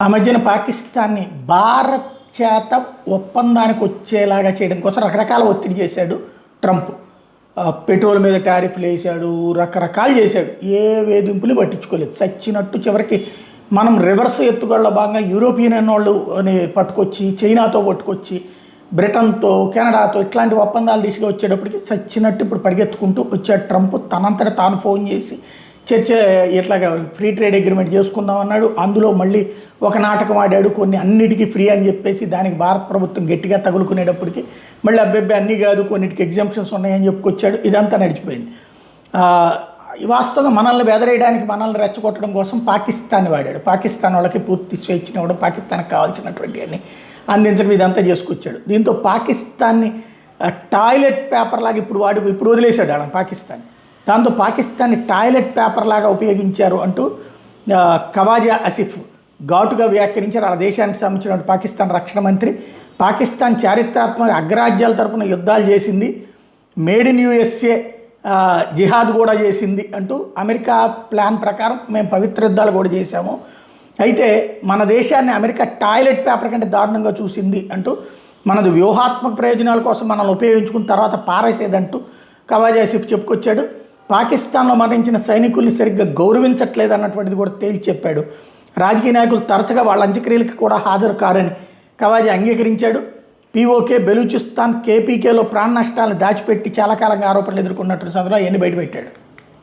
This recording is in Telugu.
ఆ మధ్యన పాకిస్తాన్ని భారత్ చేత ఒప్పందానికి వచ్చేలాగా చేయడం కోసం రకరకాల ఒత్తిడి చేశాడు ట్రంప్. పెట్రోల్ మీద టారిఫ్లు వేసాడు, రకరకాలు చేశాడు. ఏ వేధింపులు పట్టించుకోలేదు. చచ్చినట్టు చివరికి మనం రివర్స్ ఎత్తుగడలో భాగంగా యూరోపియన్ వాళ్ళు పట్టుకొచ్చి, చైనాతో పట్టుకొచ్చి, బ్రిటన్తో, కెనడాతో ఇట్లాంటి ఒప్పందాలు దిశగా వచ్చేటప్పటికి చచ్చినట్టు ఇప్పుడు పరిగెత్తుకుంటూ వచ్చాడు ట్రంప్. తనంతట తాను ఫోన్ చేసి చర్చ ఇట్లాగా ఫ్రీ ట్రేడ్ అగ్రిమెంట్ చేసుకుందాం అన్నాడు. అందులో మళ్ళీ ఒక నాటకం ఆడాడు, కొన్ని అన్నిటికీ ఫ్రీ అని చెప్పేసి దానికి భారత ప్రభుత్వం గట్టిగా తగులుకునేటప్పటికి మళ్ళీ అబ్బాయి అన్నీ కాదు, కొన్నిటికి ఎగ్జామ్షన్స్ ఉన్నాయని చెప్పుకొచ్చాడు. ఇదంతా నడిచిపోయింది. వాస్తవంగా మనల్ని బెదరేయడానికి, మనల్ని రెచ్చగొట్టడం కోసం పాకిస్తాన్ వాడాడు. పాకిస్తాన్ వాళ్ళకి పూర్తి స్వేచ్ఛనివ్వడం, పాకిస్తాన్కి కావాల్సినటువంటి అన్ని అందించడం, ఇదంతా చేసుకొచ్చాడు. దీంతో పాకిస్తాన్ని టాయిలెట్ పేపర్ లాగా ఇప్పుడు వదిలేశాడు ఆడ పాకిస్తాన్. దాంతో పాకిస్తాన్ని టాయిలెట్ పేపర్ లాగా ఉపయోగించారు అంటూ ఖవాజా ఆసిఫ్ ఘాటుగా వ్యాఖ్యానించారు. ఆ దేశానికి సంబంధించిన పాకిస్తాన్ రక్షణ మంత్రి. పాకిస్తాన్ చారిత్రాత్మక అగ్రరాజ్యాల తరపున యుద్ధాలు చేసింది, మేడ్ ఇన్ యూఎస్ఏ జిహాద్ కూడా చేసింది అంటూ అమెరికా ప్లాన్ ప్రకారం మేము పవిత్ర యుద్ధాలు కూడా చేశాము, అయితే మన దేశాన్ని అమెరికా టాయిలెట్ పేపర్ కంటే దారుణంగా చూసింది అంటూ మనది వ్యూహాత్మక ప్రయోజనాల కోసం మనల్ని ఉపయోగించుకున్న తర్వాత పారేసేదంటూ ఖవాజా ఆసిఫ్ చెప్పుకొచ్చాడు. పాకిస్తాన్లో మరణించిన సైనికుల్ని సరిగ్గా గౌరవించట్లేదు అన్నటువంటిది కూడా తేల్చి చెప్పాడు. రాజకీయ నాయకులు తరచుగా వాళ్ళ అంత్యక్రియలకు కూడా హాజరు కారని ఖవాజా అంగీకరించాడు. పీఓకే, బెలూచిస్తాన్, కేపీకేలో ప్రాణ నష్టాలను దాచిపెట్టి చాలా కాలంగా ఆరోపణలు ఎదుర్కొన్నట్టు సందర్భంలో అవన్నీ బయటపెట్టాడు.